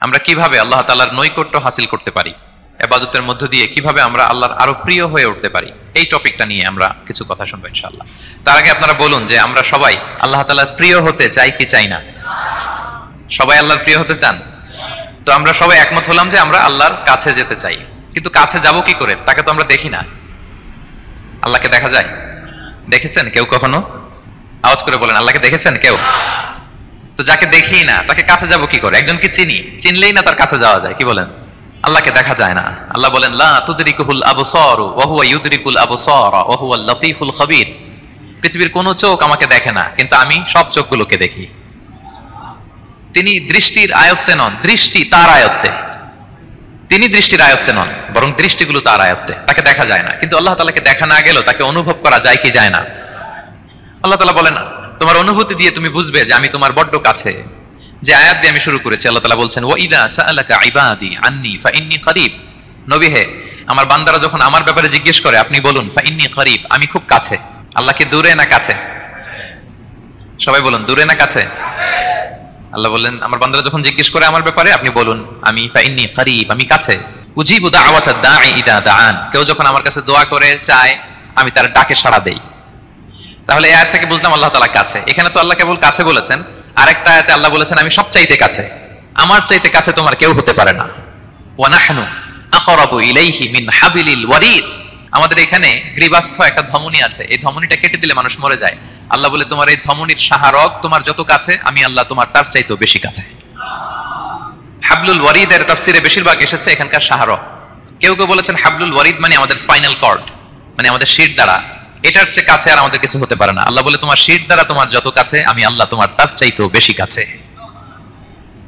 আমরা কিভাবে আল্লাহ তাআলার নৈকট্য হাসিল করতে পারি, ইবাদতের মধ্য দিয়ে কিভাবে আমরা আল্লাহর আরো প্রিয় হয়ে উঠতে পারি, এই টপিকটা নিয়ে আমরা কিছু কথা শুনবো ইনশাআল্লাহ। তার আগে আপনারা বলুন যে আমরা সবাই আল্লাহ তাআলার প্রিয় হতে চাই কি চাই না? সবাই আল্লাহর প্রিয় হতে চান? তো আমরা সবাই একমত হলাম যে আমরা আল্লাহর কাছে যেতে চাই, কিন্তু কাছে যাব কি করে? তাকে তো আমরা দেখি না। আল্লাহকে দেখা যায়? দেখেছেন কেউ কখনো? আওয়াজ করে বলেন, আল্লাহকে দেখেছেন কেউ? তো যাকে দেখি না তাকে কাছে যাব কি করে? একজনকে চিনি, চিনলেই না তার কাছে যাওয়া যায়, কি বলেন? আল্লাহকে দেখা যায় না। আল্লাহ বলেন লা তুদরিকুহুল আবসারু ওয়া হুয়া ইউদরিকুল আবসারা ওয়া হুয়াল লতীফুল খবীর। পৃথিবীর কোন চোখ আমাকে দেখে না, কিন্তু আমি সব চোখগুলোকে দেখি। তিনি দৃষ্টির আয়ত্তে নন, দৃষ্টি তার আয়ত্তে। তিনি দৃষ্টির আয়ত্তে নন, বরং দৃষ্টিগুলো তার আয়ত্তে। তাকে দেখা যায় না, কিন্তু আল্লাহ তাআলাকে দেখা না গেলেও তাকে অনুভব করা যায় কি যায় না? আল্লাহ তাআলা বলেন তোমার অনুভূতি দিয়ে তুমি বুঝবে যে আমি তোমার বড্ড কাছে। যে আয়াত দিয়ে আমি শুরু করেছি, আল্লাহ তাআলা বলছেন ওয়া ইযা সাআলাকা ইবাদি আন্নী ফাইন্নী করিব। নবী হে, আমার বান্দারা যখন আমার ব্যাপারে জিজ্ঞেস করে আপনি বলুন ফাইন্নী করিব, আমি খুব কাছে। আল্লাহ কি দূরে না কাছে? সবাই বলুন, দূরে না কাছে? আল্লাহ বললেন আমার বান্দারা যখন জিজ্ঞেস করে আমার ব্যাপারে আপনি বলুন আমি ফাইন্নী করিব, আমি কাছে। উজিবু দাওয়াতাদ দাঈ ইযা দাআন, কেউ যখন আমার কাছে দোয়া করে চায় আমি তার ডাকে সাড়া দেই। তাহলে এই আয়াত থেকে বুঝলাম আল্লাহ তাআলা কাছে। এখানে তো আল্লাহ কেবল কাছে বলেছেন, আরেকটা আয়াতে আল্লাহ বলেছেন আমি সবচাইতে কাছে, আমার চাইতে কাছে তোমার কেউ হতে পারে না। ওয়া নাহনু আকরাবু ইলাইহি মিন হাবিলিল ওয়ারিদ। আমাদের এখানে গ্রীবাস্থ একটা ধমনী আছে, এই ধমনীটা কেটে দিলে মানুষ মরে যায়। আল্লাহ বলে তোমার এই ধমনীর সাহারক তোমার যত কাছে, আমি আল্লাহ তোমার তার চাইতেও বেশি কাছে। হাবলুল ওয়ারিদের তাফসিরে বেশিরভাগ এসেছে এখানকার সাহারক। কেউ কেউ বলেছেন হাবলুল ওয়ারিদ মানে আমাদের স্পাইনাল কর্ড, মানে আমাদের শির দ্বারা। এটার চেয়ে কাছে আর আমাদের কিছু হতে পারে না। আল্লাহ বলে তোমার শির দ্বারা তোমার যত কাছে, আমি আল্লাহ তোমার তার চাইতেও বেশি কাছে।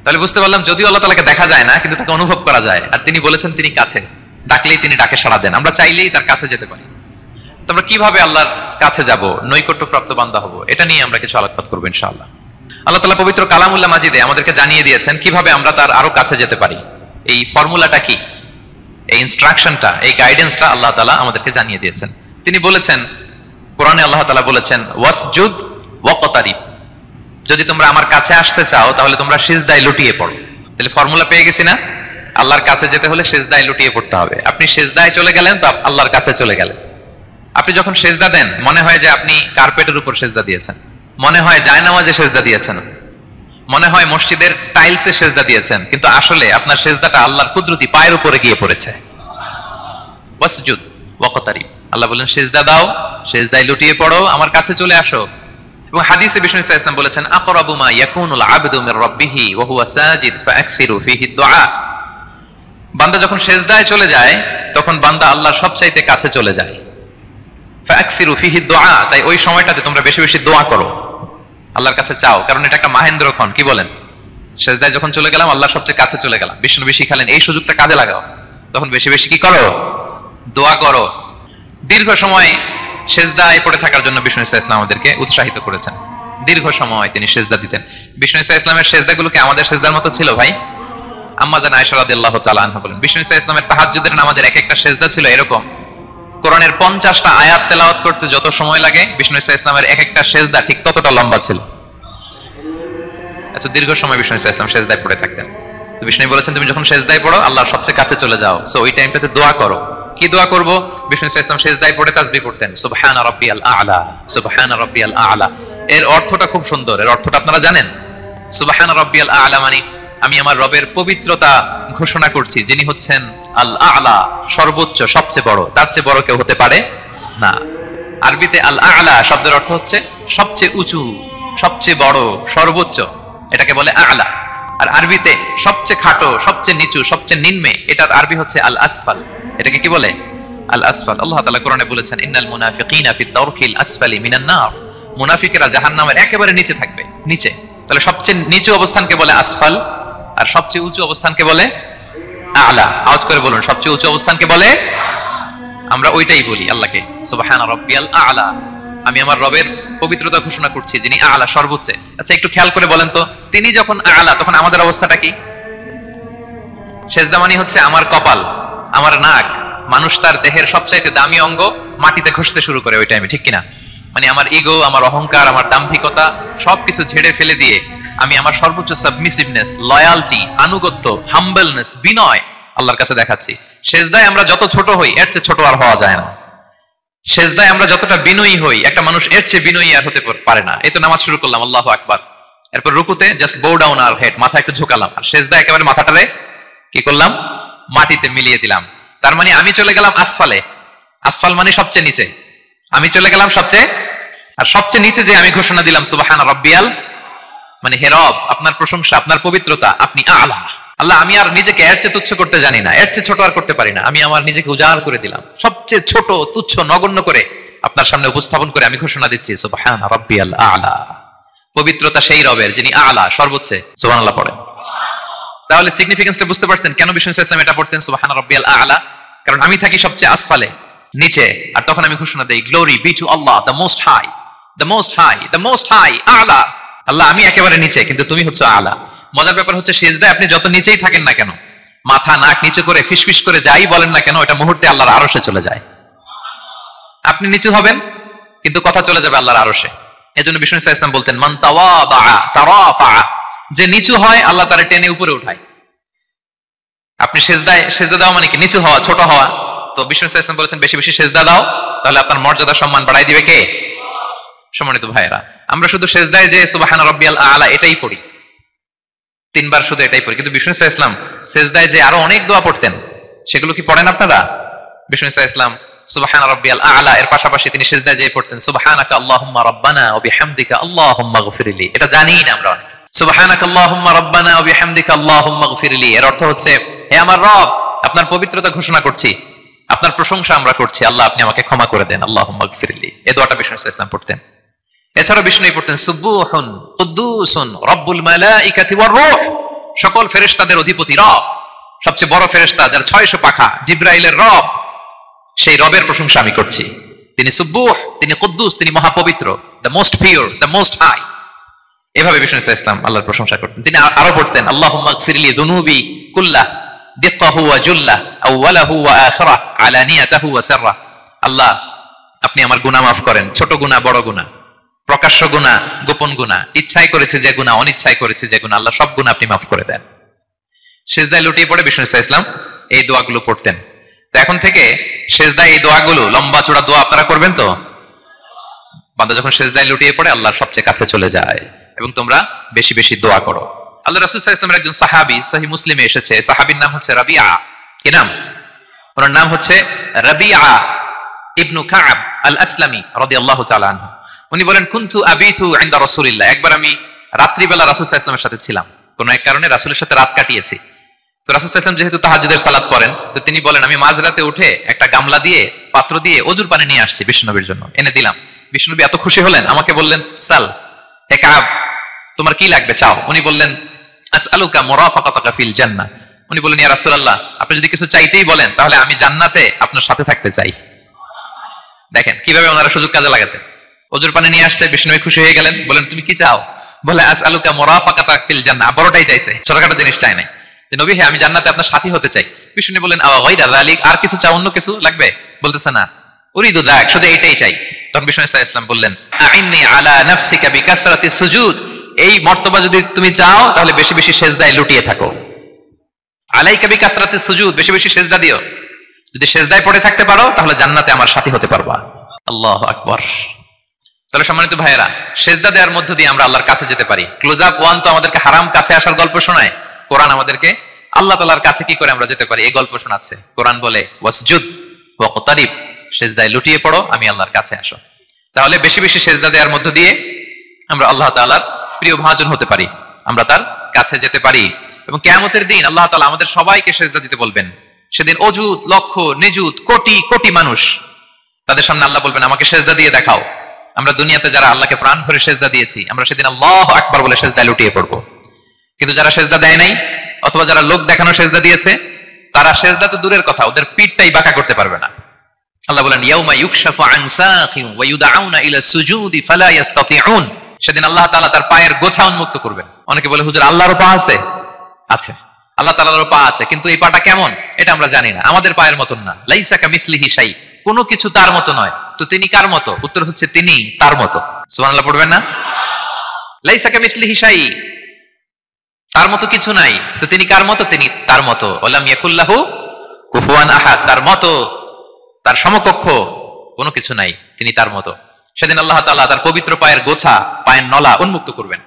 তাহলে বুঝতে পারলাম যদিও আল্লাহ তাআলাকে দেখা যায় না, কিন্তু তাকে অনুভব করা যায়। আর তিনি বলেছেন তিনি কাছে, ডাকলেই তিনি ডাকে সাড়া দেন। আমরা চাইলেই তার কাছে যেতে পারি। তো আমরা কিভাবে আল্লাহর কাছে যাব, নৈকট্যপ্রাপ্ত বান্দা হব, এটা নিয়ে আমরা কিছু আলোকপাত করবো ইনশাআল্লাহ। আল্লাহ তাআলা পবিত্র কালামুল্লাহ মাজিদে আমাদেরকে জানিয়ে দিয়েছেন কিভাবে আমরা তার আরো কাছে যেতে পারি। এই ফর্মুলাটা কি, এই ইনস্ট্রাকশনটা, এই গাইডেন্সটা আল্লাহ তাআলা আমাদেরকে জানিয়ে দিয়েছেন। তিনি বলেছেন কোরআনে, আল্লাহ তাআলা বলেছেন ওয়াসজুদ ওয়াকতারিব, যদি তোমরা আমার কাছে আসতে চাও তাহলে তোমরা সিজদায় লুটিয়ে পড়ো। তাহলে ফর্মুলা পেয়ে গেছি না? আল্লাহর কাছে যেতে হলে সিজদায় লুটিয়ে পড়তে হবে। আপনি সিজদায় চলে গেলেন তো আল্লাহর কাছে চলে গেলেন। আপনি যখন সিজদা দেন মনে হয় যে আপনি কার্পেটের উপর সিজদা দিয়েছেন, মনে হয় জায়নামাজে সিজদা দিয়েছেন, মনে হয় মসজিদের টাইলসে সিজদা দিয়েছেন, কিন্তু আসলে আপনার সিজদাটা আল্লাহর কুদরতি পায়ের উপরে গিয়ে পড়েছে। ওয়াসজুদ ওয়াকতারিব, আল্লাহ বলেন সিজদা দাও, সিজদায় লুটিয়ে পড়ো, আমার কাছে চলে আসো। এবং হাদিসে বিষ্ণু সাল্লাল্লাহু আলাইহি ওয়াসাল্লাম বলেছেন আকরাবু মা ইয়াকুনুল আবদু মির রাব্বিহি ওয়া হুয়া সাজিদ ফাআকসিরু ফীহি দুআ। বান্দা যখন সিজদায় চলে যায় তখন বান্দা আল্লাহর সবচাইতে কাছে চলে যায়। ফাআকসিরু ফীহি দুআ, তাই ওই সময়টাতে তোমরা বেশি বেশি দোয়া করো, আল্লাহর কাছে চাও, কারণ এটা একটা মাহেন্দ্রক্ষণ। কি বলেন? সিজদায় যখন চলে গেলাম আল্লাহর সবচেয়ে কাছে চলে গেলাম, বিষ্ণু নবী শিখালেন এই সুযোগটা কাজে লাগাও, তখন বেশি বেশি কি করো? দোয়া করো। দীর্ঘ সময় সিজদায় পড়ে থাকার জন্য বিষ্ণু সাল্লাল্লাহু আলাইহি ওয়াসাল্লাম আমাদেরকে উৎসাহিত করেছেন। দীর্ঘ সময় তিনি সিজদা দিতেন। বিষ্ণু সাল্লাল্লাহু আলাইহি ওয়াসাল্লামের সিজদাগুলো কি আমাদের সিজদার মতো ছিল ভাই? আম্মা জান আয়েশা রাদিয়াল্লাহু তাআলা আনহা বলেন বিষ্ণু সাল্লাল্লাহু আলাইহি ওয়াসাল্লামের তাহাজ্জুদের নামাজের এক একটা সিজদা ছিল এরকম, কোরআনের 50টা আয়াত তেলাওয়াত করতে যত সময় লাগে বিষ্ণু সাল্লাল্লাহু আলাইহি ওয়াসাল্লামের এক একটা সিজদা ঠিক ততটা লম্বা ছিল। এত দীর্ঘ সময় বিষ্ণু সাল্লাল্লাহু আলাইহি ওয়াসাল্লাম সিজদায় পড়ে থাকতেন। তো বিষ্ণু বলেছেন তুমি যখন সিজদায় পড়ো আল্লাহর সবচেয়ে কাছে চলে যাও, সো ওই টাইমটাতে দোয়া করো। কি দোয়া করব? বিষ্ণু সাল্লাল্লাহু আলাইহি ওয়াসাল্লাম সিজদায় পড়ে তাসবিহ পড়তেন, সুবহান রাব্বিয়াল আ'লা, সুবহান রাব্বিয়াল আ'লা। এর অর্থটা খুব সুন্দর। এর অর্থটা আপনারা জানেন? সুবহান রাব্বিয়াল আ'লা মানে আমি আমার রবের পবিত্রতা ঘোষণা করছি, যিনি হচ্ছেন আল আ'লা, সর্বোচ্চ, সবচেয়ে বড়, তার চেয়ে বড় কেউ হতে পারে না। আরবিতে আল আ'লা শব্দের অর্থ হচ্ছে সবচেয়ে উঁচু, সবচেয়ে বড়, সর্বোচ্চ, এটাকে বলে আ'লা। আর আরবিতে সবচেয়ে খাটো, সবচেয়ে নিচু, সবচেয়ে নিম্নে, এটার আরবি হচ্ছে আল আসফাল। এটাকে কি বলে? আল আসফাল। আল্লাহ তাআলা কোরআনে বলেছেন ইন্নাল মুনাফিকিনা ফি দারকিল আসফালি মিনান নার, মুনাফিকেরা জাহান্নামের একেবারে নিচে থাকবে, নিচে। তাহলে সবচেয়ে নিচু অবস্থানকে বলে আসফাল, আর সবচেয়ে উঁচু অবস্থানকে বলে আ'লা। আওয়াজ করে বলুন, সবচেয়ে উঁচু অবস্থানকে বলে? আমরা ওইটাই বলি আল্লাহকে, সুবহান রাব্বিয়াল আ'লা, আমি আমার রবের পবিত্রতা ঘোষণা করছি যিনি আ'লা, সর্বোচ্চ। আচ্ছা একটু খেয়াল করে বলেন তো, তিনি যখন আ'লা তখন আমাদের অবস্থাটা কি? সিজদা মানে হচ্ছে আমার কপাল, আমার নাক, মানুষ তার দেহের সবচাইতে দামি অঙ্গ মাটিতে ঘষতে শুরু করে ওই টাইমে, ঠিক কিনা? মানে আমার ইগো, আমার অহংকার, আমার দাম্ভিকতা সবকিছু ঝেড়ে ফেলে দিয়ে আমি আমার সর্বোচ্চ সাবমিসিভনেস, লয়ালটি, আনুগত্য, হাম্বলনেস, বিনয় আল্লাহর কাছে দেখাচ্ছি। সেজদায় আমরা যত ছোট হই এর চেয়ে ছোট আর হওয়া যায় না। সেজদায় আমরা যতটা বিনয়ী হই একটা মানুষ এর চেয়ে বিনয়ী আর হতে পারে না। এই তো নামাজ শুরু করলাম, আল্লাহু আকবার, এরপর রুকুতে জাস্ট বো ডাউন আর হেড, মাথা একটু ঝুঁকালাম, আর সেজদায় একেবারে মাথাটারে কি করলাম, মাটিতে মিলিয়ে দিলাম। তার মানে আমি চলে গেলাম আসফালে। আসফাল মানে সবচেয়ে নিচে, আমি চলে গেলাম সবচেয়ে, আর সবচেয়ে নিচে যে আমি ঘোষণা দিলাম সুবহান রাব্বিয়াল, মানে হে রব আপনার প্রশংসা, আপনার পবিত্রতা, আপনি আলা। আল্লাহ আমি আর নিজেকে এর চেয়ে তুচ্ছ করতে জানি না, এর চেয়ে ছোট আর করতে পারি না, আমি আমার নিজেকে উজাড় করে দিলাম, সবচেয়ে ছোট তুচ্ছ নগণ্য করে আপনার সামনে উপস্থাপন করে আমি ঘোষণা দিচ্ছি সুবহান রাব্বিয়াল আলা। পবিত্রতা সেই রবের যিনি আলা, সর্বোচ্চ। সুবহানাল্লাহ পড়েন। তাহলে সিগনিফিকেন্সটা বুঝতে পারছেন কেন বিষ্ণু ইসলাম এটা পড়তেন সুবহান রাব্বিয়াল আলা? কারণ আমি থাকি সবচেয়ে আসফালে, নিচে, আর তখন আমি ঘোষণা দেই glory be to Allah the most high, the most high, the most high, আলা। আল্লাহ আমি একেবারে নিচে, কিন্তু তুমি হচ্ছে আলা। মজার ব্যাপার হচ্ছে সেজদায় আপনি যত নিচেই থাকেন না কেন, মাথা নাক নিচে করে ফিসফিস করে যাই বলেন না কেন, এটা মুহূর্তে আল্লাহর আরশে চলে যায়। আপনি নিচু হবেন কিন্তু কথা চলে যাবে আল্লাহর আরশে। এজন্য বিষ্ণু ইসলাম বলতেন মান তাওয়াদা তারাফা, যে নিচু হয় আল্লাহ তারে টেনে উপরে উঠায়। আপনি সেজদা দাও মানে কি নিচু হওয়া, ছোট হওয়া। তো বিষ্ণু ইসলাম বলেছেন বেশি বেশি সেজদা দাও, তাহলে আপনার মর্যাদা সম্মান বাড়াই দিবে কে? সম্মানিত ভাইয়েরা, আমরা শুধু সেজদায় যে সুবহান রাব্বিয়াল আলা এটাই পড়ি, 3 বার শুধু এটাই পড়ি, কিন্তু বিষ্ণু ইসলাম সেজদায় যে আরো অনেক দোয়া পড়তেন, সেগুলো কি পড়েন আপনারা? বিষ্ণু ইসলাম সুবহান রাব্বিয়াল আলা এর পাশাপাশি তিনি সেজদায় যে পড়তেন সুবহানাকা আল্লাহুম্মা রাব্বানা ওয়া বিহামদিকা আল্লাহুম্মা গফিরলি। এটা জানি না আমরা অনেকে, সুবহানাকা আল্লাহুম্মা রাব্বানা ওয়া বিহামদিকা আল্লাহুম্মা গফিরলি, এর অর্থ হচ্ছে হে আমার রব আপনার পবিত্রতা ঘোষণা করছি, আপনার প্রশংসা আমরা করছি, আল্লাহ আপনি আমাকে ক্ষমা করে দেন, আল্লাহুম্মা গফিরলি। এই দোয়াটা বিষ্ণু ইসলাম পড়তেন। এছাড়াও বিষ্ণু পড়তেন সুবহুন কুদ্দুসুন রব্বুল মালাইকাতি ওয়ার রূহ, সকল ফেরেশতাদের অধিপতি রব, সবচেয়ে বড় ফেরেশতা যার 600 পাখা, জিবরাইলের রব, সেই রবের প্রশংসা আমি করছি। তিনি সুবহুহ, তিনি কুদ্দুস, তিনি মহাপবিত্র, the most pure, the most high. এভাবে বিষ্ণু ইসলাম আল্লাহর প্রশংসা করতেন। তিনি আরো পড়তেন আল্লাহুম্মা গফিরলি যুনুবি কুল্লাহ দিক্কাহু ওয়া জুল্লাহ আউওয়ালাহু ওয়া আখিরাহ আলানিয়াতাহু ওয়া সিররা। আল্লাহ আপনি আমার গুনাহ মাফ করেন, ছোট গুনাহ, বড় গুনাহ, প্রকাশ্য গুনাহ, গোপন গুনাহ, ইচ্ছায় করেছে যে গুনাহ, অনিচ্ছায় করেছে যে গুনাহ, আল্লাহ সব গুনাহ আপনি মাফ করে দেন। সেজদায় লুটিয়ে পড়ে বিষ্ণু ইসলাম এই দোয়াগুলো পড়তেন। তো এখন থেকে সেজদায় এই দোয়াগুলো, লম্বা চূড়া দোয়া আপনারা করবেন তো? বান্দা যখন সেজদায় লুটিয়ে পড়ে আল্লাহর সবচেয়ে কাছে চলে যায়, এবং তোমরা বেশি বেশি দোয়া করো। আল্লাহ রাসূল সাল্লাল্লাহু আলাইহি ওয়াসাল্লামের একজন সাহাবী, সহিহ মুসলিমে এসেছে, সাহাবীর নাম হচ্ছে রাবিআ। কি নাম? ওনার নাম হচ্ছে রাবিআ ইবনু কাব আল আসলামী রাদিয়াল্লাহু তাআলা আনহু। উনি বলেন কুনতু আবিতু ইনদা রাসূলিল্লাহ, একবার আমি রাত্রিবেলা রাসূল সাল্লাল্লাহু আলাইহি ওয়াসাল্লামের সাথে ছিলাম, কোন এক কারণে রাসূলের সাথে রাত কাটিয়েছি। তো রাসূল সাল্লাল্লাহু আলাইহি ওয়াসাল্লাম যেহেতু তাহাজ্জুদের সালাত পড়েন, তো তিনি বলেন আমি মাঝরাতে উঠে একটা গামলা দিয়ে, পাত্র দিয়ে অজুর পানি নিয়ে আসছি বিষ্ণুনবীর জন্য, এনে দিলাম। বিষ্ণুনবী এত খুশি হলেন, আমাকে বললেন সাল, হে কাব তোমার কি লাগবে চাও। উনি বললেন আসআলুকা মুরাফাকাতাকা ফিল জান্নাহ। উনি বললেন ইয়া রাসূলুল্লাহ আপনি যদি কিছু চাইতেই বলেন তাহলে আমি জান্নাতে আপনার সাথে থাকতে চাই। দেখেন কিভাবে ওনারা সুযোগ কাজে লাগাতেন। অজুর পানি নিয়ে আসছে, বিষ্ণুনবী খুশি হয়ে গেলেন, বলেন তুমি কি চাও? বলে আসআলুকা মুরাফাকাতাকা ফিল জান্নাহ, বড়টাই চাইছে, ছোটখাটো জিনিস চাই নাই। যে নবী হে আমি জান্নাতে আপনার সাথী হতে চাই। বিষ্ণু বললেন আওয়া গায়রা যালিক, আর কিছু চাও, অন্য কিছু লাগবে? বলতেছে না, উরিদু যাক, শুধু এইটাই চাই। তখন বিষ্ণু সাল্লাল্লাহু আলাইহি ওয়াসাল্লাম বললেন আইন্নি আলা নাফসিকা বিকাসরাতি সুজুদ, এই মর্তবা যদি তুমি চাও তাহলে বেশি বেশি সেজদায় লুটিয়ে থাকো। আলাইকা বিকাসরাতি সুজুদ, বেশি বেশি সেজদা দিও। যদি সেজদায় পড়ে থাকতে পারো তাহলে জান্নাতে আমার সাথী হতে পারবা। আল্লাহু আকবার। তাহলে সম্মানিত ভাইয়েরা, সেজদা দেওয়ার মধ্য দিয়ে আমরা আল্লাহর কাছে যেতে পারি। ক্লোজ আপ ওয়ান তো আমাদেরকে হারাম কাছে আসার গল্প শোনায়, কোরআন আমাদেরকে আল্লাহ তাআলার কাছে কি করে আমরা যেতে পারি এই গল্প শোনাচ্ছে। কোরআন বলে ওয়াসজুদ ওয়াকতারিব, সেজদায় লুটিয়ে পড়ো, আমি আল্লাহর কাছে আসো। তাহলে বেশি বেশি সেজদা দেওয়ার মধ্য দিয়ে আমরা আল্লাহ তাআলার প্রিয় ভাজন হতে পারি, আমরা তার কাছে যেতে পারি। এবং কিয়ামতের দিন আল্লাহ তাআলা আমাদের সবাইকে সেজদা দিতে বলবেন। সেদিন অযুত, লক্ষ, নিযুত, কোটি কোটি মানুষ, তাদের সামনে আল্লাহ বলবেন আমাকে সেজদা দিয়ে দেখাও। আমরা দুনিয়াতে যারা আল্লাহকে প্রাণ ভরে সেজদা দিয়েছি, আমরা সেদিন আল্লাহু আকবার বলে সেজদায় লুটিয়ে পড়বো। কিন্তু যারা সেজদা দেয় নাই, অথবা যারা লোক দেখানো সেজদা দিয়েছে, তারা সেজদা তো দূরের কথা, ওদের পিঠটাই বাঁকা করতে পারবে না। আল্লাহ বলেন ইয়াউমা ইউকশাফু আন সাকিন ওয়া ইউদআউনা ইলা সুজুদি ফালা ইস্তাতিউন, সেদিন আল্লাহ তাআলা তার পায়ের গোছা উন্মুক্ত করবেন। অনেকে বলে হুজুর আল্লাহরও পা আছে? আছে, আল্লাহ তাআলারও পা আছে, কিন্তু এই পাটা কেমন এটা আমরা জানি না, আমাদের পায়ের মতন না। লাইসা কামিসলিহি শাই, কোনো কিছু তার মতো নয়। তো তিনি কার মতো? উত্তর হচ্ছে তিনি তার মতো। সুবহানাল্লাহ পড়বেন না? লাইসা কামিসলিহি শাই, তার মতো কিছু নাই, তো তিনি কার মতো? তিনি তার মতো। ওয়ালাম ইয়াকুল্লাহু কুফুয়ান আহাদ, তার মতো, তার সমকক্ষ কোনো কিছু নাই, তিনি তার মতো। সেদিন আল্লাহ তাআলা তার পবিত্র পায়ের গোছা, পায়ের নলা উন্মুক্ত করবেন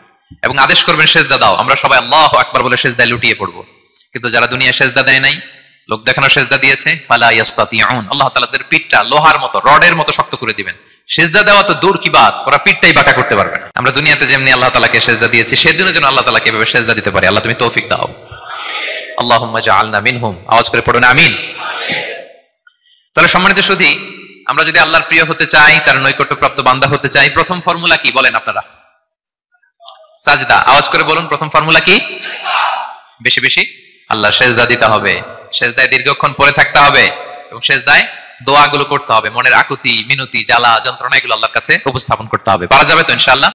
এবং আদেশ করবেন সেজদা দাও। আমরা সবাই আল্লাহু আকবার বলে সেজদায় লুটিয়ে পড়বো। কিন্তু যারা দুনিয়া সেজদা দেয় নাই, লোক দেখানো সেজদা দিয়েছে, ফালা ইয়াস্তাতিউন, আল্লাহ তাআলা তাদের পিঠটা লোহার মতো, রডের মতো শক্ত করে দিবেন। সেজদা দেওয়া তো দূর কি বাত, ওরা পিঠটাই বাঁকা করতে পারবে না। আমরা দুনিয়াতে যেমনি আল্লাহ তাআলাকে সেজদা দিয়েছি, সেদিনও যেন আল্লাহ তাআলাকে এভাবে সেজদা দিতে পারি। আল্লাহ তুমি তৌফিক দাও। আল্লাহুম্মা জাআলনা মিনহুম, আওয়াজ করে পড়ুন আমিন। তাহলে সম্মানিত সুধী, আমরা যদি আল্লাহর প্রিয় হতে চাই, তার নৈকট্যপ্রাপ্ত বান্দা হতে চাই, প্রথম ফর্মুলা কি বলেন আপনারা? সাজদা। আওয়াজ করে বলুন, প্রথম ফর্মুলা কি? বেশি বেশি আল্লাহ সেজদা দিতে হবে, সেজদায় দীর্ঘক্ষণ পড়ে থাকতে হবে এবং সেজদায় দোয়াগুলো করতে হবে, মনের আকুতি মিনতি জ্বালা যন্ত্রণা এগুলো আল্লাহর কাছে উপস্থাপন করতে হবে। পারা যাবে তো ইনশাআল্লাহ?